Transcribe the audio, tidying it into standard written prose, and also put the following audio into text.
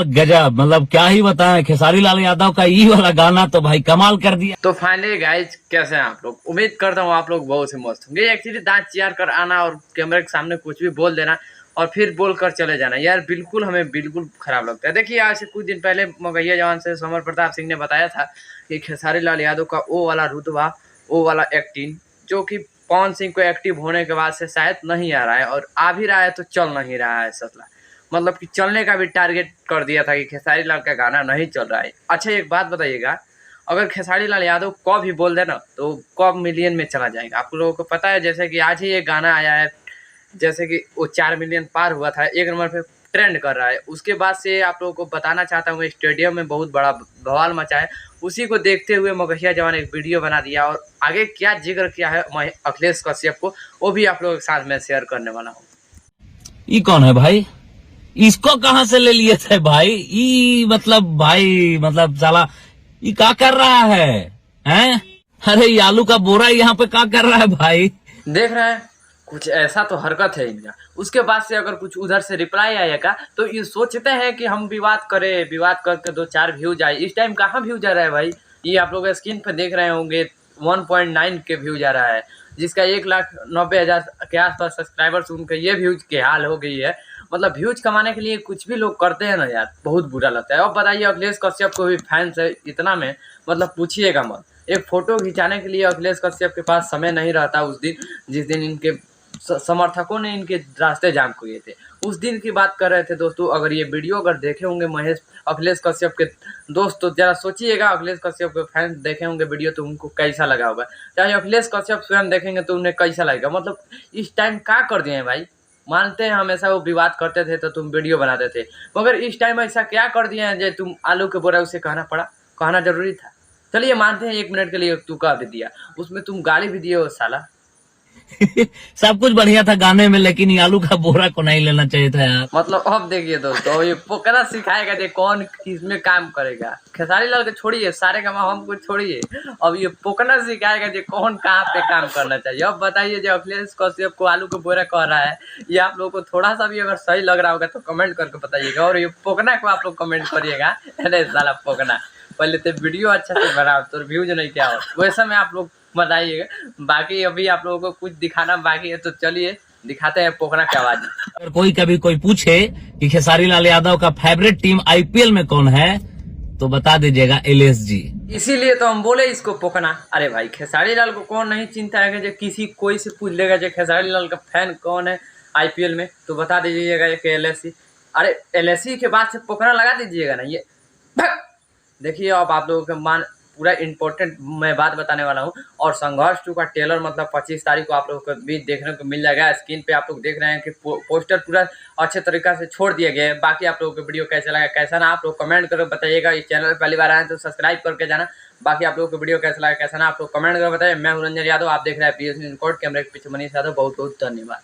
यार गजब, मतलब क्या ही बताएं, खेसारी लाल यादव का ये वाला गाना तो भाई कमाल कर दिया। तो फाइनली गाइज कैसे हैं आप लोग, उम्मीद करता हूँ आप लोग बहुत ही मस्त होंगे। एक्चुअली दांत चियार कर आना और कैमरे के सामने कुछ भी बोल देना और फिर बोल कर चले जाना यार बिल्कुल हमें बिल्कुल खराब लगता है। देखिए आज से कुछ दिन पहले मगहिया जवान से समर प्रताप सिंह ने बताया था कि खेसारी लाल यादव का वो वाला रुतबा, वो वाला एक्टिंग जो कि पवन सिंह को एक्टिव होने के बाद से शायद नहीं आ रहा है, और आ भी रहा है तो चल नहीं रहा है ससला। मतलब कि चलने का भी टारगेट कर दिया था कि खेसारी लाल का गाना नहीं चल रहा है। अच्छा एक बात बताइएगा, अगर खेसारी लाल यादव को भी बोल दे ना तो कब मिलियन में चला जाएगा आप लोगों को पता है। जैसे कि आज ही एक गाना आया है, जैसे कि वो 4 मिलियन पार हुआ था, एक नंबर पे ट्रेंड कर रहा है। उसके बाद से आप लोगों को बताना चाहता हूँ स्टेडियम में बहुत बड़ा बवाल मचा है। उसी को देखते हुए मगहिया जवान एक वीडियो बना दिया और आगे क्या जिक्र किया है मैं अखिलेश कश्यप को, वो भी आप लोगों के साथ में शेयर करने वाला हूँ। ये कौन है भाई? इसको कहाँ से ले लिए थे भाई? ई मतलब भाई मतलब साला ये क्या कर रहा है? हैं? अरे ये आलू का बोरा यहाँ पे क्या कर रहा है भाई? देख रहे हैं कुछ ऐसा तो हरकत है इनका। उसके बाद से अगर कुछ उधर से रिप्लाई आएगा तो ये सोचते हैं कि हम विवाद करें, विवाद करके 2-4 व्यूज आए। इस टाइम कहाँ व्यूज आ रहा है भाई? ये आप लोग स्क्रीन पर देख रहे होंगे 1.9 के व्यूज आ रहा है, जिसका 1,90,000 के आसपास सब्सक्राइबर्स, उनके ये व्यूज के हाल हो गई है। मतलब व्यूज कमाने के लिए कुछ भी लोग करते हैं ना यार, बहुत बुरा लगता है। अब बताइए अखिलेश कश्यप को भी फैंस है इतना में, मतलब पूछिएगा मत। एक फोटो खिंचाने के लिए अखिलेश कश्यप के पास समय नहीं रहता उस दिन, जिस दिन इनके समर्थकों ने इनके रास्ते जाम किए थे। उस दिन की बात कर रहे थे दोस्तों। अगर ये वीडियो अगर देखे होंगे महेश अखिलेश कश्यप के दोस्त तो जरा सोचिएगा, अखिलेश कश्यप के फैंस देखे होंगे वीडियो तो उनको कैसा लगा होगा। चाहे अखिलेश कश्यप स्वयं देखेंगे तो उन्हें कैसा लगेगा। मतलब इस टाइम क्या कर दिए हैं भाई? मानते हैं हमेशा वो विवाद करते थे तो तुम वीडियो बनाते थे, मगर इस टाइम ऐसा क्या कर दिए हैं जो तुम आलू के बोरा उसे कहना पड़ा? कहना जरूरी था? चलिए मानते हैं 1 मिनट के लिए तू कह भी दिया, उसमें तुम गाली भी दिए हो साला। सब कुछ बढ़िया था गाने में, लेकिन ये आलू का बोरा को नहीं लेना चाहिए था यार। मतलब अब देखिए दोस्तों, ये पोकरा सिखाएगा कि कौन किसमें काम करेगा। खेसारी लाल के छोड़िए, सारे का हम कुछ छोड़िए, अब ये पोकरा सिखाएगा कि कौन कहाँ पे काम करना चाहिए। अब बताइए जो अखिलेश कश्यप को आलू के बोरा कह रहा है, ये आप लोगों को थोड़ा सा भी अगर सही लग रहा होगा तो कमेंट करके बताइएगा। और ये पोकना को आप लोग कमेंट करिएगा, अरे साला पोकना पहले तो वीडियो अच्छा से बनाओ तो व्यूज नहीं क्या हो, वैसा में आप लोग बताइएगा। बाकी अभी आप लोगों को कुछ दिखाना बाकी है तो चलिए दिखाते हैं पोखरा की आवाज। अगर कोई कभी कोई पूछे कि खेसारी लाल यादव का फेवरेट टीम आईपीएल में कौन है तो बता दीजिएगा एलएसजी। इसीलिए तो हम बोले इसको पोखना। अरे भाई खेसारी लाल को कौन नहीं चिंता है कि जो किसी कोई से पूछ लेगा जो खेसारी लाल का फैन कौन है आईपीएल में तो बता दीजिएगा कि एलएससी। अरे एलएससी के बाद से पोखरा लगा दीजिएगा ना ये। देखिए अब आप लोगों के मान पूरा इम्पोर्टेंट मैं बात बताने वाला हूँ। और संघर्ष 2 का ट्रेलर मतलब 25 तारीख को आप लोगों को भी देखने को मिल जाएगा। स्क्रीन पे आप लोग देख रहे हैं कि पोस्टर पूरा अच्छे तरीका से छोड़ दिया गया है। बाकी आप लोगों को वीडियो कैसा लगा कैसा ना आप लोग कमेंट करके बताइएगा। इस चैनल पर पहली बार आए तो सब्सक्राइब करके जाना। बाकी आप लोगों को वीडियो कैसा लगा कैसा ना आप लोग कमेंट करके बताइए। मैं रंजन यादव, आप देख रहे हैं पीएस न्यूज़ कोड, कैमरे के पीछे मनीष यादव। बहुत बहुत धन्यवाद।